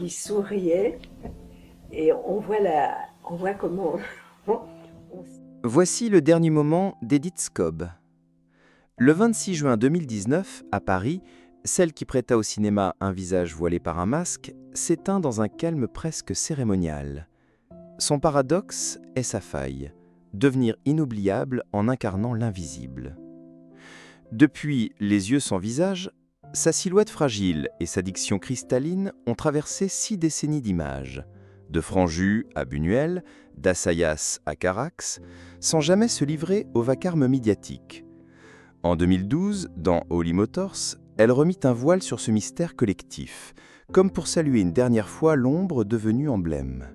qui souriait et on voit comment on- Voici le dernier moment d'Edith Scobb. Le 26 juin 2019, à Paris, celle qui prêta au cinéma un visage voilé par un masque s'éteint dans un calme presque cérémonial. Son paradoxe est sa faille, devenir inoubliable en incarnant l'invisible. Depuis Les yeux sans visage, sa silhouette fragile et sa diction cristalline ont traversé 6 décennies d'images, de Franju à Buñuel, d'Assayas à Carax, sans jamais se livrer au vacarme médiatique. En 2012, dans Holy Motors, elle remit un voile sur ce mystère collectif, comme pour saluer une dernière fois l'ombre devenue emblème.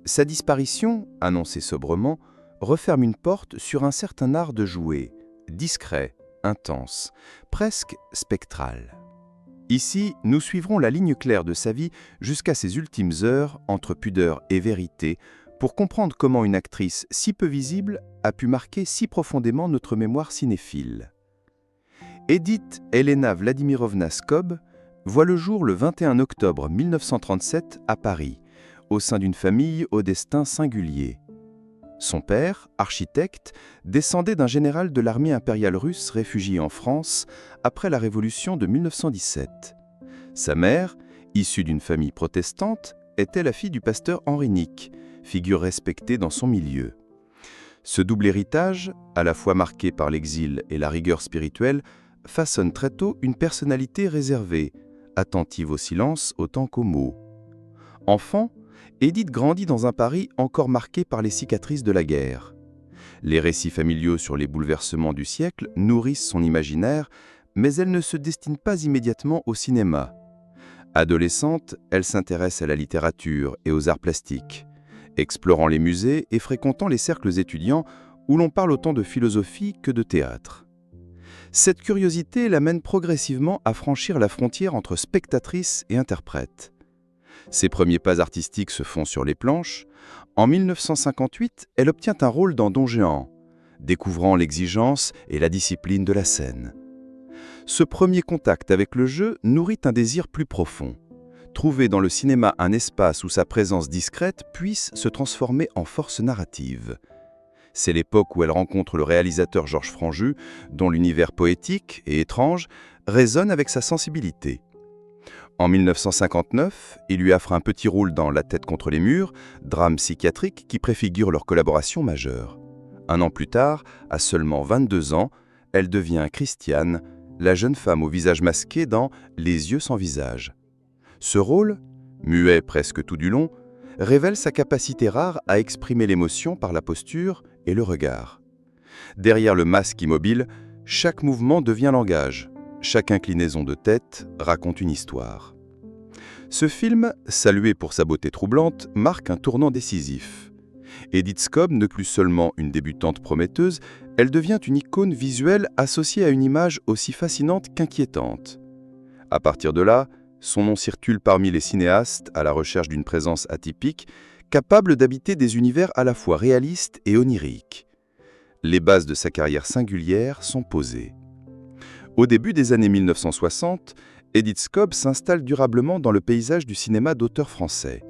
Sa disparition, annoncée sobrement, referme une porte sur un certain art de jouer, discret, intense, presque spectral. Ici, nous suivrons la ligne claire de sa vie jusqu'à ses ultimes heures entre pudeur et vérité pour comprendre comment une actrice si peu visible a pu marquer si profondément notre mémoire cinéphile. Edith Elena Vladimirovna Scobb voit le jour le 21 octobre 1937 à Paris, au sein d'une famille au destin singulier. Son père, architecte, descendait d'un général de l'armée impériale russe réfugié en France après la Révolution de 1917. Sa mère, issue d'une famille protestante, était la fille du pasteur Henri Nic, figure respectée dans son milieu. Ce double héritage, à la fois marqué par l'exil et la rigueur spirituelle, façonne très tôt une personnalité réservée, attentive au silence autant qu'aux mots. Enfant, Edith grandit dans un Paris encore marqué par les cicatrices de la guerre. Les récits familiaux sur les bouleversements du siècle nourrissent son imaginaire, mais elle ne se destine pas immédiatement au cinéma. Adolescente, elle s'intéresse à la littérature et aux arts plastiques, explorant les musées et fréquentant les cercles étudiants où l'on parle autant de philosophie que de théâtre. Cette curiosité l'amène progressivement à franchir la frontière entre spectatrice et interprète. Ses premiers pas artistiques se font sur les planches. En 1958, elle obtient un rôle dans Don Juan, découvrant l'exigence et la discipline de la scène. Ce premier contact avec le jeu nourrit un désir plus profond. Trouver dans le cinéma un espace où sa présence discrète puisse se transformer en force narrative. C'est l'époque où elle rencontre le réalisateur Georges Franju, dont l'univers poétique et étrange résonne avec sa sensibilité. En 1959, il lui offre un petit rôle dans La tête contre les murs, drame psychiatrique qui préfigure leur collaboration majeure. Un an plus tard, à seulement 22 ans, elle devient Christiane, la jeune femme au visage masqué dans Les yeux sans visage. Ce rôle, muet presque tout du long, révèle sa capacité rare à exprimer l'émotion par la posture et le regard. Derrière le masque immobile, chaque mouvement devient langage. Chaque inclinaison de tête raconte une histoire. Ce film, salué pour sa beauté troublante, marque un tournant décisif. Edith Scobb n'est plus seulement une débutante prometteuse, elle devient une icône visuelle associée à une image aussi fascinante qu'inquiétante. À partir de là, son nom circule parmi les cinéastes à la recherche d'une présence atypique, capable d'habiter des univers à la fois réalistes et oniriques. Les bases de sa carrière singulière sont posées. Au début des années 1960, Edith Scobb s'installe durablement dans le paysage du cinéma d'auteur français.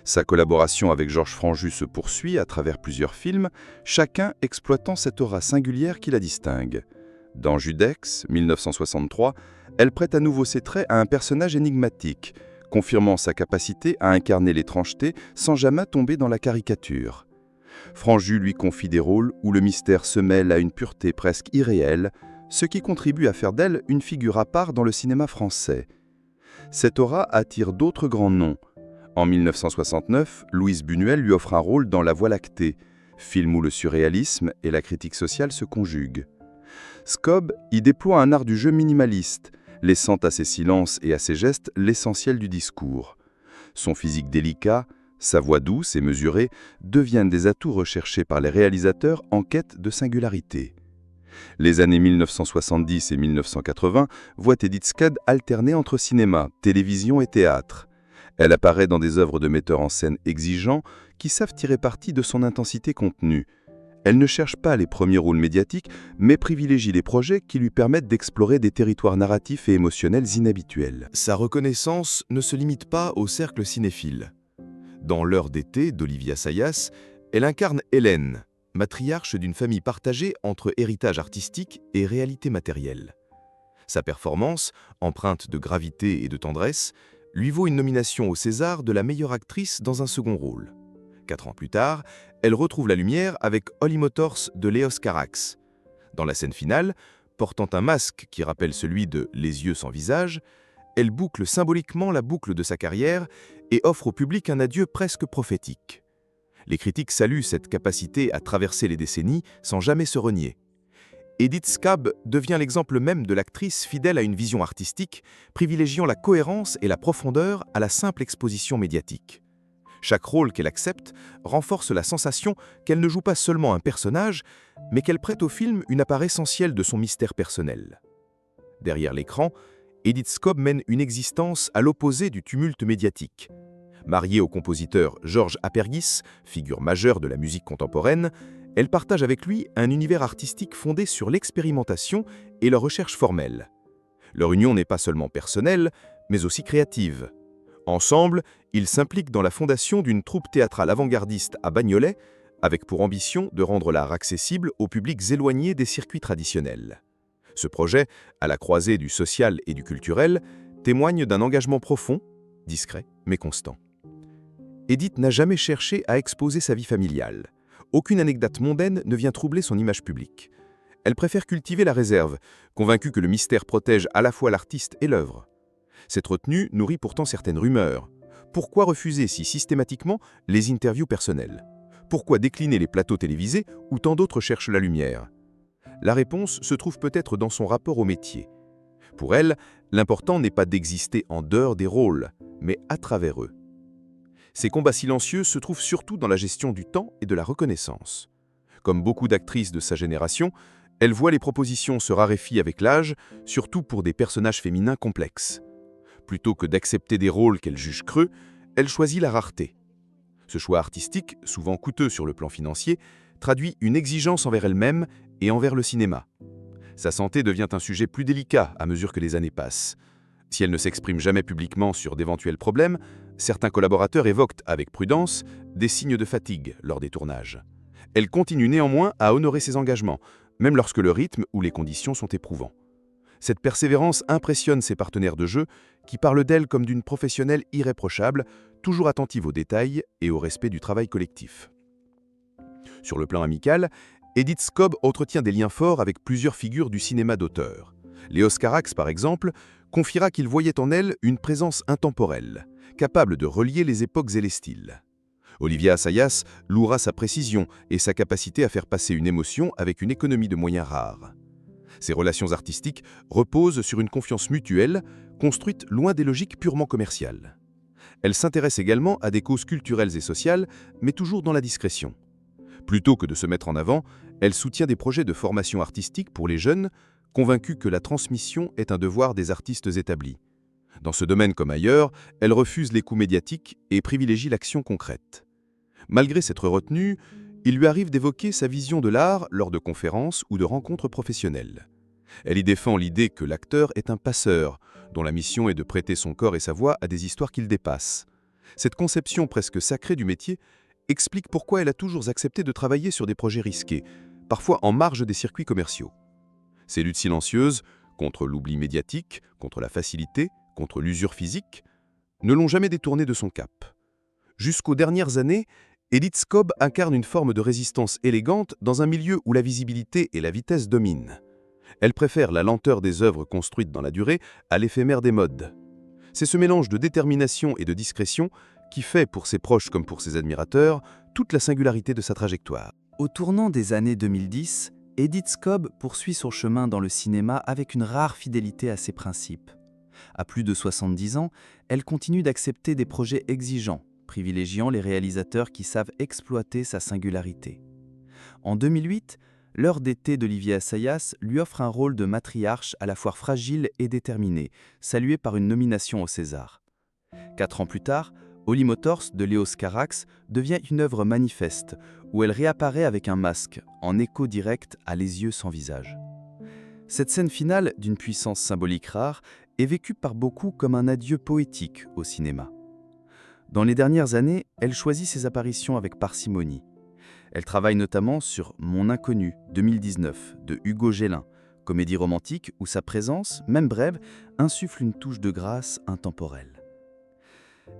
Sa collaboration avec Georges Franju se poursuit à travers plusieurs films, chacun exploitant cette aura singulière qui la distingue. Dans Judex, 1963, elle prête à nouveau ses traits à un personnage énigmatique, confirmant sa capacité à incarner l'étrangeté sans jamais tomber dans la caricature. Franju lui confie des rôles où le mystère se mêle à une pureté presque irréelle, ce qui contribue à faire d'elle une figure à part dans le cinéma français. Cette aura attire d'autres grands noms. En 1969, Louise Buñuel lui offre un rôle dans La Voie lactée, film où le surréalisme et la critique sociale se conjuguent. Scobb y déploie un art du jeu minimaliste, laissant à ses silences et à ses gestes l'essentiel du discours. Son physique délicat, sa voix douce et mesurée deviennent des atouts recherchés par les réalisateurs en quête de singularité. Les années 1970 et 1980 voient Edith Scobb alterner entre cinéma, télévision et théâtre. Elle apparaît dans des œuvres de metteurs en scène exigeants qui savent tirer parti de son intensité contenue. Elle ne cherche pas les premiers rôles médiatiques, mais privilégie les projets qui lui permettent d'explorer des territoires narratifs et émotionnels inhabituels. Sa reconnaissance ne se limite pas au cercle cinéphile. Dans L'heure d'été d'Olivia Sayas, elle incarne Hélène, matriarche d'une famille partagée entre héritage artistique et réalité matérielle. Sa performance, empreinte de gravité et de tendresse, lui vaut une nomination au César de la meilleure actrice dans un second rôle. 4 ans plus tard, elle retrouve la lumière avec Holly Motors de Léos Carax. Dans la scène finale, portant un masque qui rappelle celui de Les yeux sans visage, elle boucle symboliquement la boucle de sa carrière et offre au public un adieu presque prophétique. Les critiques saluent cette capacité à traverser les décennies sans jamais se renier. Edith Scabb devient l'exemple même de l'actrice fidèle à une vision artistique, privilégiant la cohérence et la profondeur à la simple exposition médiatique. Chaque rôle qu'elle accepte renforce la sensation qu'elle ne joue pas seulement un personnage, mais qu'elle prête au film une part essentielle de son mystère personnel. Derrière l'écran, Edith Scabb mène une existence à l'opposé du tumulte médiatique. Mariée au compositeur George Apergis, figure majeure de la musique contemporaine, elle partage avec lui un univers artistique fondé sur l'expérimentation et la recherche formelle. Leur union n'est pas seulement personnelle, mais aussi créative. Ensemble, ils s'impliquent dans la fondation d'une troupe théâtrale avant-gardiste à Bagnolet, avec pour ambition de rendre l'art accessible aux publics éloignés des circuits traditionnels. Ce projet, à la croisée du social et du culturel, témoigne d'un engagement profond, discret mais constant. Edith n'a jamais cherché à exposer sa vie familiale. Aucune anecdote mondaine ne vient troubler son image publique. Elle préfère cultiver la réserve, convaincue que le mystère protège à la fois l'artiste et l'œuvre. Cette retenue nourrit pourtant certaines rumeurs. Pourquoi refuser si systématiquement les interviews personnelles? Pourquoi décliner les plateaux télévisés où tant d'autres cherchent la lumière? La réponse se trouve peut-être dans son rapport au métier. Pour elle, l'important n'est pas d'exister en dehors des rôles, mais à travers eux. Ces combats silencieux se trouvent surtout dans la gestion du temps et de la reconnaissance. Comme beaucoup d'actrices de sa génération, elle voit les propositions se raréfier avec l'âge, surtout pour des personnages féminins complexes. Plutôt que d'accepter des rôles qu'elle juge creux, elle choisit la rareté. Ce choix artistique, souvent coûteux sur le plan financier, traduit une exigence envers elle-même et envers le cinéma. Sa santé devient un sujet plus délicat à mesure que les années passent. Si elle ne s'exprime jamais publiquement sur d'éventuels problèmes, certains collaborateurs évoquent avec prudence des signes de fatigue lors des tournages. Elle continue néanmoins à honorer ses engagements, même lorsque le rythme ou les conditions sont éprouvants. Cette persévérance impressionne ses partenaires de jeu qui parlent d'elle comme d'une professionnelle irréprochable, toujours attentive aux détails et au respect du travail collectif. Sur le plan amical, Edith Scabb entretient des liens forts avec plusieurs figures du cinéma d'auteur. Léos Carax, par exemple, confiera qu'il voyait en elle une présence intemporelle, capable de relier les époques et les styles. Olivia Assayas louera sa précision et sa capacité à faire passer une émotion avec une économie de moyens rares. Ces relations artistiques reposent sur une confiance mutuelle, construite loin des logiques purement commerciales. Elle s'intéresse également à des causes culturelles et sociales, mais toujours dans la discrétion. Plutôt que de se mettre en avant, elle soutient des projets de formation artistique pour les jeunes, convaincue que la transmission est un devoir des artistes établis. Dans ce domaine comme ailleurs, elle refuse les coups médiatiques et privilégie l'action concrète. Malgré cette retenue, il lui arrive d'évoquer sa vision de l'art lors de conférences ou de rencontres professionnelles. Elle y défend l'idée que l'acteur est un passeur, dont la mission est de prêter son corps et sa voix à des histoires qu'il dépasse. Cette conception presque sacrée du métier explique pourquoi elle a toujours accepté de travailler sur des projets risqués, parfois en marge des circuits commerciaux. Ces luttes silencieuses, contre l'oubli médiatique, contre la facilité, contre l'usure physique, ne l'ont jamais détournée de son cap. Jusqu'aux dernières années, Edith Scabb incarne une forme de résistance élégante dans un milieu où la visibilité et la vitesse dominent. Elle préfère la lenteur des œuvres construites dans la durée à l'éphémère des modes. C'est ce mélange de détermination et de discrétion qui fait, pour ses proches comme pour ses admirateurs, toute la singularité de sa trajectoire. Au tournant des années 2010, Edith Scabb poursuit son chemin dans le cinéma avec une rare fidélité à ses principes. À plus de 70 ans, elle continue d'accepter des projets exigeants, privilégiant les réalisateurs qui savent exploiter sa singularité. En 2008, L'heure d'été d'Olivia Assayas lui offre un rôle de matriarche à la fois fragile et déterminée, salué par une nomination au César. 4 ans plus tard, Holly Motors de Léos Carax devient une œuvre manifeste, où elle réapparaît avec un masque, en écho direct à Les yeux sans visage. Cette scène finale, d'une puissance symbolique rare, est vécue par beaucoup comme un adieu poétique au cinéma. Dans les dernières années, elle choisit ses apparitions avec parcimonie. Elle travaille notamment sur Mon Inconnu 2019 de Hugo Gélin, comédie romantique où sa présence, même brève, insuffle une touche de grâce intemporelle.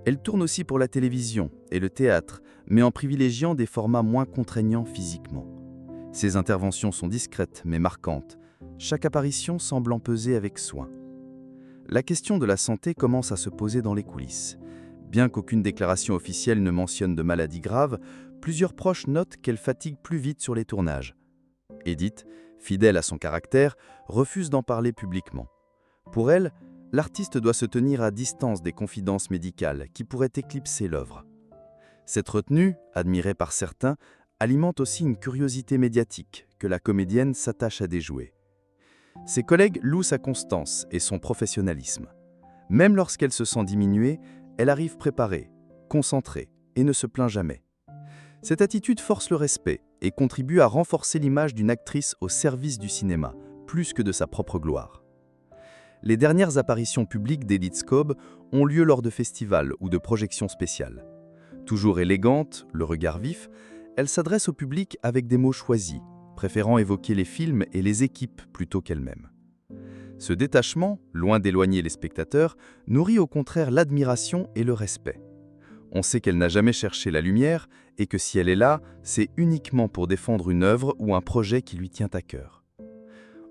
Elle tourne aussi pour la télévision et le théâtre, mais en privilégiant des formats moins contraignants physiquement. Ses interventions sont discrètes mais marquantes, chaque apparition semblant peser avec soin. La question de la santé commence à se poser dans les coulisses. Bien qu'aucune déclaration officielle ne mentionne de maladie grave, plusieurs proches notent qu'elle fatigue plus vite sur les tournages. Edith, fidèle à son caractère, refuse d'en parler publiquement. Pour elle, l'artiste doit se tenir à distance des confidences médicales qui pourraient éclipser l'œuvre. Cette retenue, admirée par certains, alimente aussi une curiosité médiatique que la comédienne s'attache à déjouer. Ses collègues louent sa constance et son professionnalisme. Même lorsqu'elle se sent diminuée, elle arrive préparée, concentrée et ne se plaint jamais. Cette attitude force le respect et contribue à renforcer l'image d'une actrice au service du cinéma, plus que de sa propre gloire. Les dernières apparitions publiques d'Edith Scobb ont lieu lors de festivals ou de projections spéciales. Toujours élégante, le regard vif, elle s'adresse au public avec des mots choisis, préférant évoquer les films et les équipes plutôt qu'elle-même. Ce détachement, loin d'éloigner les spectateurs, nourrit au contraire l'admiration et le respect. On sait qu'elle n'a jamais cherché la lumière et que si elle est là, c'est uniquement pour défendre une œuvre ou un projet qui lui tient à cœur.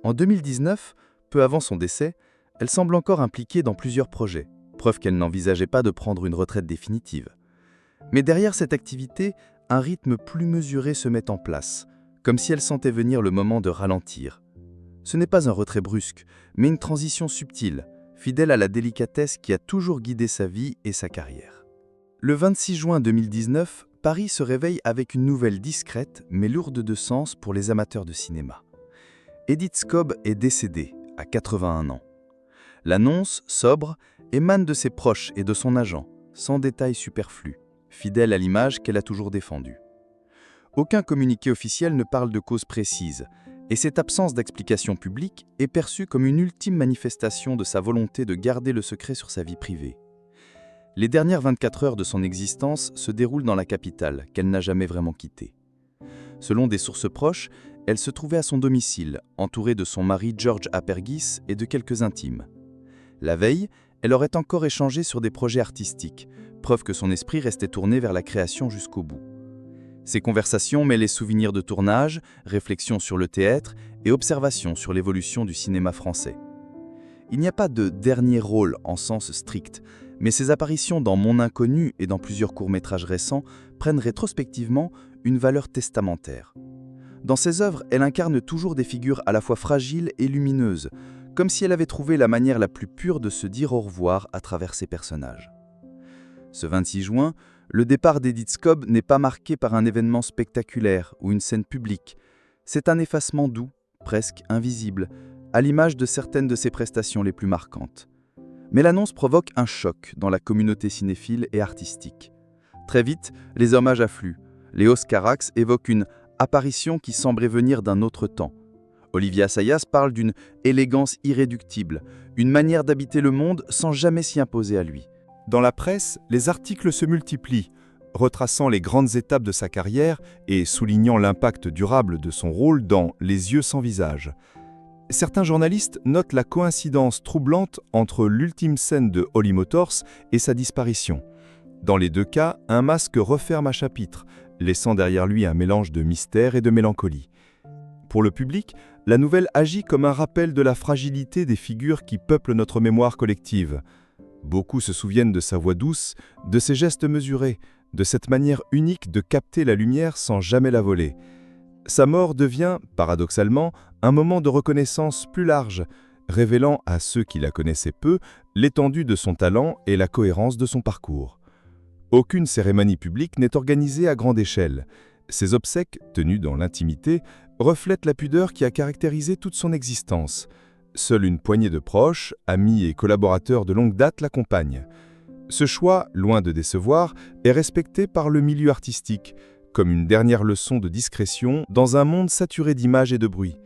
En 2019, peu avant son décès, elle semble encore impliquée dans plusieurs projets, preuve qu'elle n'envisageait pas de prendre une retraite définitive. Mais derrière cette activité, un rythme plus mesuré se met en place, comme si elle sentait venir le moment de ralentir. Ce n'est pas un retrait brusque, mais une transition subtile, fidèle à la délicatesse qui a toujours guidé sa vie et sa carrière. Le 26 juin 2019, Paris se réveille avec une nouvelle discrète mais lourde de sens pour les amateurs de cinéma. Edith Scobb est décédée, à 81 ans. L'annonce, sobre, émane de ses proches et de son agent, sans détails superflus, fidèle à l'image qu'elle a toujours défendue. Aucun communiqué officiel ne parle de cause précise, et cette absence d'explication publique est perçue comme une ultime manifestation de sa volonté de garder le secret sur sa vie privée. Les dernières 24 heures de son existence se déroulent dans la capitale, qu'elle n'a jamais vraiment quittée. Selon des sources proches, elle se trouvait à son domicile, entourée de son mari George Apergis et de quelques intimes. La veille, elle aurait encore échangé sur des projets artistiques, preuve que son esprit restait tourné vers la création jusqu'au bout. Ces conversations mêlaient souvenirs de tournage, réflexions sur le théâtre et observations sur l'évolution du cinéma français. Il n'y a pas de dernier rôle en sens strict, mais ses apparitions dans Mon Inconnu et dans plusieurs courts-métrages récents prennent rétrospectivement une valeur testamentaire. Dans ses œuvres, elle incarne toujours des figures à la fois fragiles et lumineuses, comme si elle avait trouvé la manière la plus pure de se dire au revoir à travers ses personnages. Ce 26 juin, le départ d'Edith Scobb n'est pas marqué par un événement spectaculaire ou une scène publique. C'est un effacement doux, presque invisible, à l'image de certaines de ses prestations les plus marquantes. Mais l'annonce provoque un choc dans la communauté cinéphile et artistique. Très vite, les hommages affluent. Léos Carax évoque une apparition qui semblait venir d'un autre temps. Olivier Assayas parle d'une élégance irréductible, une manière d'habiter le monde sans jamais s'y imposer à lui. Dans la presse, les articles se multiplient, retraçant les grandes étapes de sa carrière et soulignant l'impact durable de son rôle dans Les yeux sans visage. Certains journalistes notent la coïncidence troublante entre l'ultime scène de Holly Motors et sa disparition. Dans les deux cas, un masque referme un chapitre, laissant derrière lui un mélange de mystère et de mélancolie. Pour le public, la nouvelle agit comme un rappel de la fragilité des figures qui peuplent notre mémoire collective. Beaucoup se souviennent de sa voix douce, de ses gestes mesurés, de cette manière unique de capter la lumière sans jamais la voler. Sa mort devient, paradoxalement, un moment de reconnaissance plus large, révélant à ceux qui la connaissaient peu l'étendue de son talent et la cohérence de son parcours. Aucune cérémonie publique n'est organisée à grande échelle. Ses obsèques, tenues dans l'intimité, reflètent la pudeur qui a caractérisé toute son existence. Seule une poignée de proches, amis et collaborateurs de longue date l'accompagnent. Ce choix, loin de décevoir, est respecté par le milieu artistique, comme une dernière leçon de discrétion dans un monde saturé d'images et de bruit.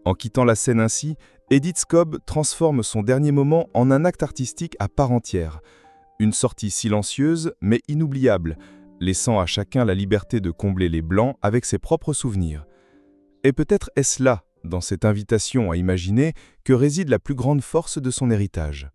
En quittant la scène ainsi, Edith Scobb transforme son dernier moment en un acte artistique à part entière. Une sortie silencieuse mais inoubliable, laissant à chacun la liberté de combler les blancs avec ses propres souvenirs. Et peut-être est-ce là, dans cette invitation à imaginer, que réside la plus grande force de son héritage.